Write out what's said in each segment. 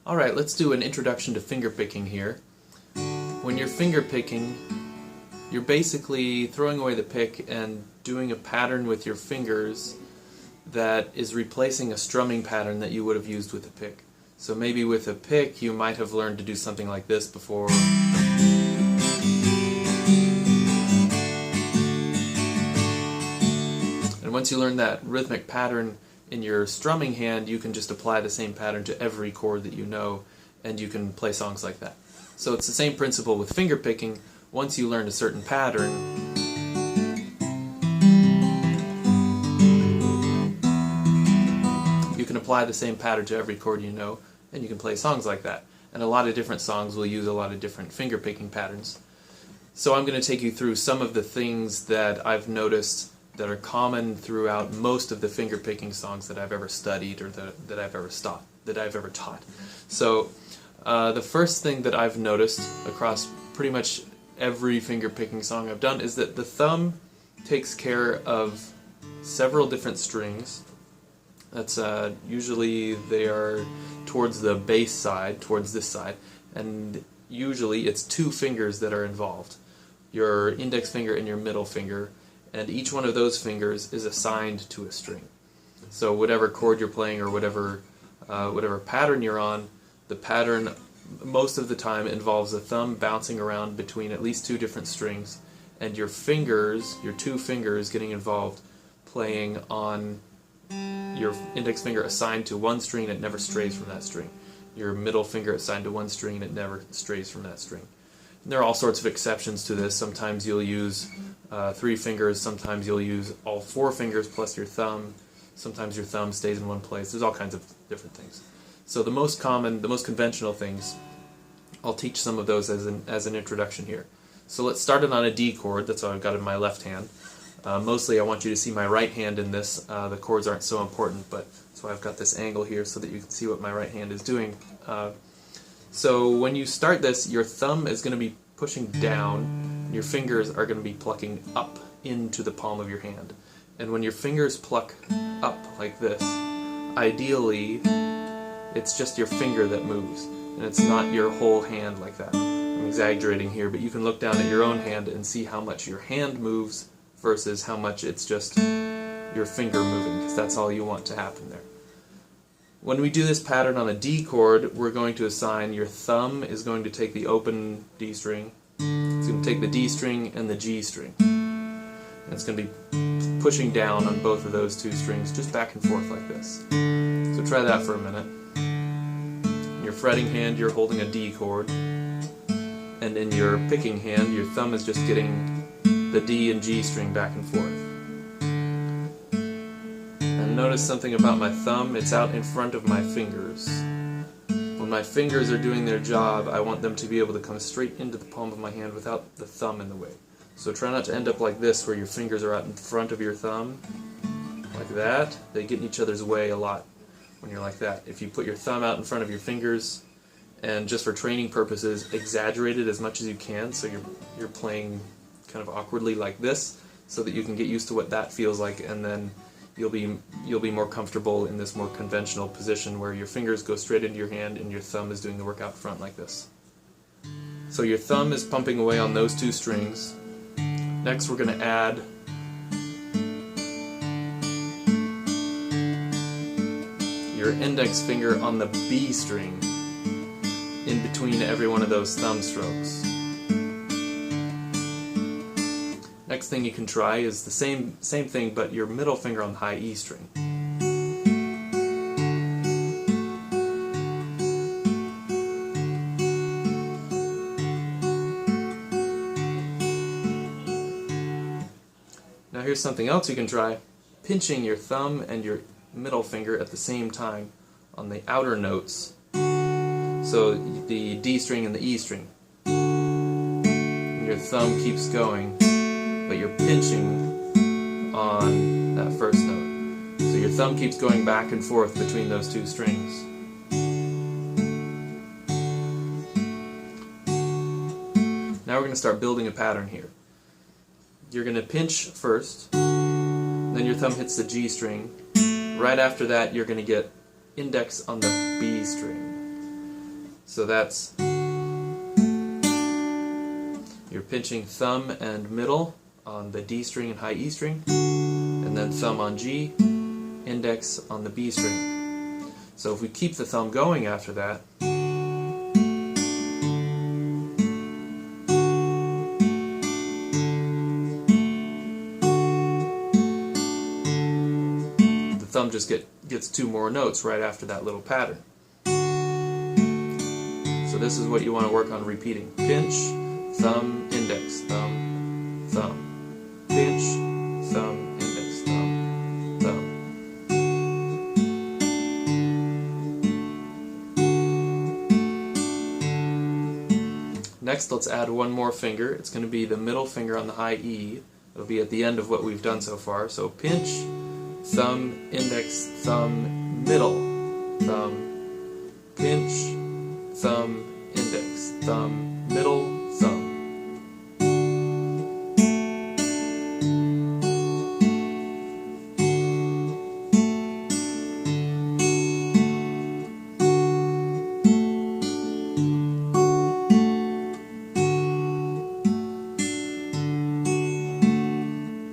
Alright, let's do an introduction to fingerpicking here. When you're fingerpicking, you're basically throwing away the pick and doing a pattern with your fingers that is replacing a strumming pattern that you would have used with a pick. So maybe with a pick you might have learned to do something like this before. And once you learn that rhythmic pattern in your strumming hand, you can just apply the same pattern to every chord that you know, and you can play songs like that. So it's the same principle with fingerpicking. Once you learn a certain pattern, you can apply the same pattern to every chord you know, and you can play songs like that. And a lot of different songs will use a lot of different fingerpicking patterns. So I'm going to take you through some of the things that I've noticed that are common throughout most of the fingerpicking songs that I've ever studied or that I've ever taught. So the first thing that I've noticed across pretty much every fingerpicking song I've done is that the thumb takes care of several different strings. That's usually they are towards the bass side, towards this side, and usually it's two fingers that are involved, your index finger and your middle finger, and each one of those fingers is assigned to a string. So whatever chord you're playing or whatever pattern you're on, the pattern most of the time involves a thumb bouncing around between at least two different strings, and your fingers, your two fingers, getting involved playing on your index finger assigned to one string and it never strays from that string. Your middle finger assigned to one string and it never strays from that string. And there are all sorts of exceptions to this. Sometimes you'll use three fingers, sometimes you'll use all four fingers plus your thumb, sometimes your thumb stays in one place. There's all kinds of different things. So the most common, the most conventional things, I'll teach some of those as an introduction here. So let's start it on a D chord. That's what I've got in my left hand. Mostly I want you to see my right hand in this. The chords aren't so important, but that's why I've got this angle here so that you can see what my right hand is doing. So when you start this, your thumb is going to be pushing down, your fingers are going to be plucking up into the palm of your hand. And when your fingers pluck up like this, ideally it's just your finger that moves, and it's not your whole hand like that. I'm exaggerating here, but you can look down at your own hand and see how much your hand moves versus how much it's just your finger moving, because that's all you want to happen there. When we do this pattern on a D chord, we're going to assign your thumb is going to take the open D string, it's going to take the D string and the G string. And it's going to be pushing down on both of those two strings, just back and forth like this. So try that for a minute. In your fretting hand, you're holding a D chord, and in your picking hand, your thumb is just getting the D and G string back and forth. And notice something about my thumb, it's out in front of my fingers. When my fingers are doing their job, I want them to be able to come straight into the palm of my hand without the thumb in the way. So try not to end up like this, where your fingers are out in front of your thumb, like that. They get in each other's way a lot when you're like that. If you put your thumb out in front of your fingers, and just for training purposes, exaggerate it as much as you can, so you're playing kind of awkwardly like this, so that you can get used to what that feels like, and then you'll be more comfortable in this more conventional position where your fingers go straight into your hand and your thumb is doing the work out front like this. So your thumb is pumping away on those two strings. Next we're going to add your index finger on the B string in between every one of those thumb strokes. Next thing you can try is the same thing, but your middle finger on the high E string. Now here's something else you can try. Pinching your thumb and your middle finger at the same time on the outer notes. So the D string and the E string. And your thumb keeps going, but you're pinching on that first note. So your thumb keeps going back and forth between those two strings. Now we're going to start building a pattern here. You're going to pinch first, then your thumb hits the G string. Right after that you're going to get index on the B string. So that's, you're pinching thumb and middle on the D string and high E string, and then thumb on G, index on the B string. So if we keep the thumb going after that, the thumb just gets two more notes right after that little pattern. So this is what you want to work on repeating. Pinch, thumb, index, thumb, thumb. Pinch, thumb, index, thumb, thumb. Next, let's add one more finger. It's going to be the middle finger on the high E. It'll be at the end of what we've done so far. So pinch, thumb, index, thumb, middle, thumb, pinch, thumb, index, thumb, middle, thumb.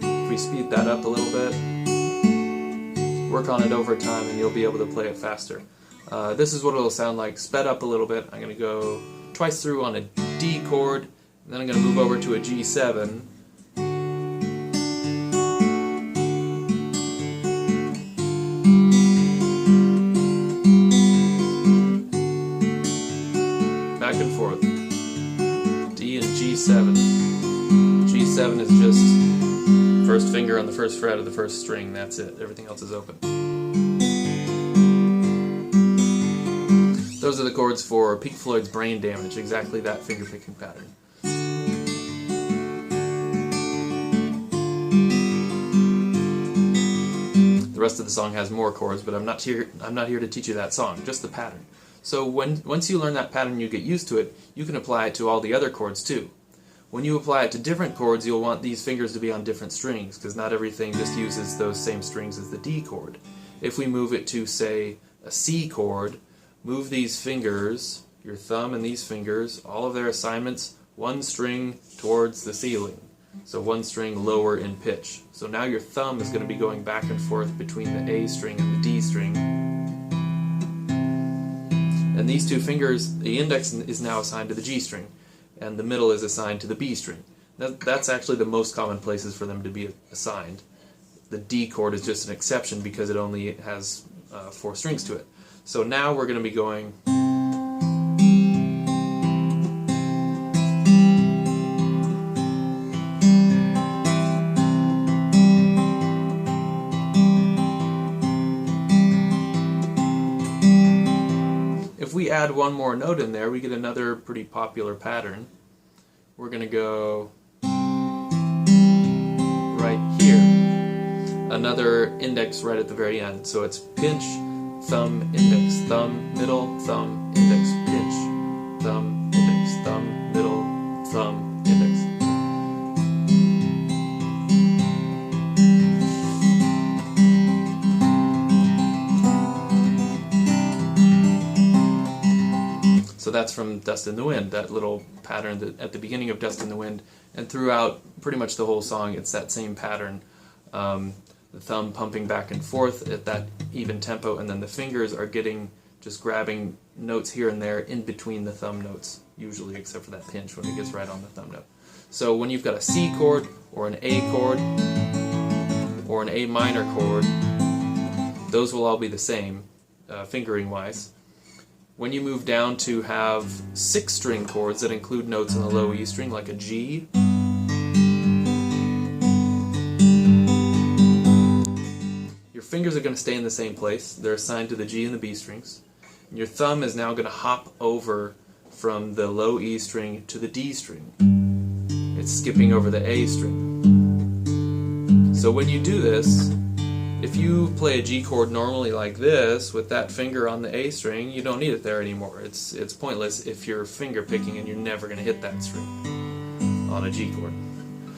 If we speed that up a little bit, work on it over time and you'll be able to play it faster. This is what it'll sound like, sped up a little bit. I'm going to go twice through on a D chord, and then I'm going to move over to a G7. Back and forth. D and G7. G7 is just first finger on the first fret of the first string, that's it. Everything else is open. Those are the chords for Pink Floyd's Brain Damage, exactly that fingerpicking pattern. The rest of the song has more chords, but I'm not here to teach you that song, just the pattern. So once you learn that pattern, you get used to it, you can apply it to all the other chords too. When you apply it to different chords, you'll want these fingers to be on different strings, because not everything just uses those same strings as the D chord. If we move it to, say, a C chord, move these fingers, your thumb and these fingers, all of their assignments, one string towards the ceiling. So one string lower in pitch. So now your thumb is going to be going back and forth between the A string and the D string. And these two fingers, the index is now assigned to the G string, and the middle is assigned to the B string. That's actually the most common places for them to be assigned. The D chord is just an exception because it only has 4 strings to it. So now we're going to be going if we add one more note in there, we get another pretty popular pattern. We're going to go right here. Another index right at the very end. So it's pinch, thumb, index, thumb, middle, thumb, index, pinch, thumb, index, thumb, middle, thumb, index. So that's from Dust in the Wind, that little pattern that at the beginning of Dust in the Wind, and throughout pretty much the whole song it's that same pattern. The thumb pumping back and forth at that even tempo, and then the fingers are just grabbing notes here and there in between the thumb notes, usually except for that pinch when it gets right on the thumb note. So when you've got a C chord, or an A chord, or an A minor chord, those will all be the same, fingering-wise. When you move down to have 6-string chords that include notes in the low E string, like a G, your fingers are going to stay in the same place. They're assigned to the G and the B strings. And your thumb is now going to hop over from the low E string to the D string. It's skipping over the A string. So when you do this, if you play a G chord normally like this, with that finger on the A string, you don't need it there anymore. It's pointless if you're finger picking and you're never going to hit that string on a G chord.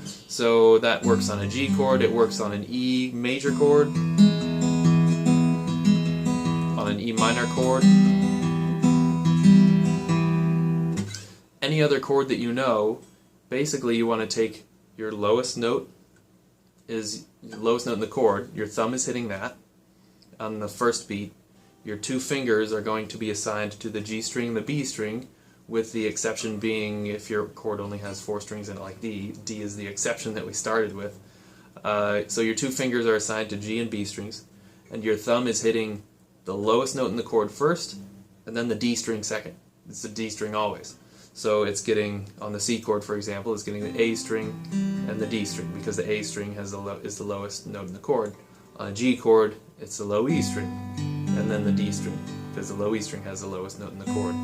So that works on a G chord, it works on an E major chord, on an E minor chord, any other chord that you know, basically you want to take your lowest note is the lowest note in the chord. Your thumb is hitting that on the first beat. Your two fingers are going to be assigned to the G string and the B string, with the exception being if your chord only has 4 strings in it, like D. D is the exception that we started with. So your two fingers are assigned to G and B strings, and your thumb is hitting the lowest note in the chord first, and then the D string second. It's the D string always. So it's getting, on the C chord for example, it's getting the A string and the D string, because the A string is the lowest note in the chord. On a G chord, it's the low E string, and then the D string, because the low E string has the lowest note in the chord.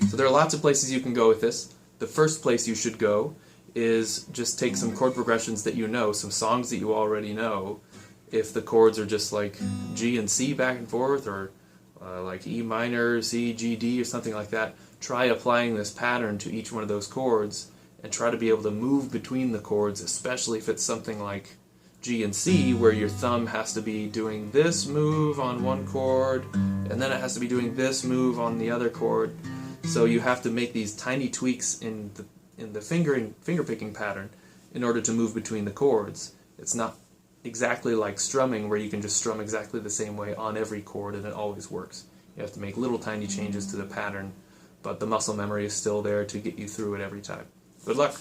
So there are lots of places you can go with this. The first place you should go is just take some chord progressions that you know, some songs that you already know. If the chords are just like G and C back and forth, or like E minor, C, G, D, or something like that, try applying this pattern to each one of those chords and try to be able to move between the chords, especially if it's something like G and C, where your thumb has to be doing this move on one chord, and then it has to be doing this move on the other chord. So you have to make these tiny tweaks in the finger picking pattern in order to move between the chords. It's not exactly like strumming, where you can just strum exactly the same way on every chord and it always works. You have to make little tiny changes to the pattern, but the muscle memory is still there to get you through it every time. Good luck!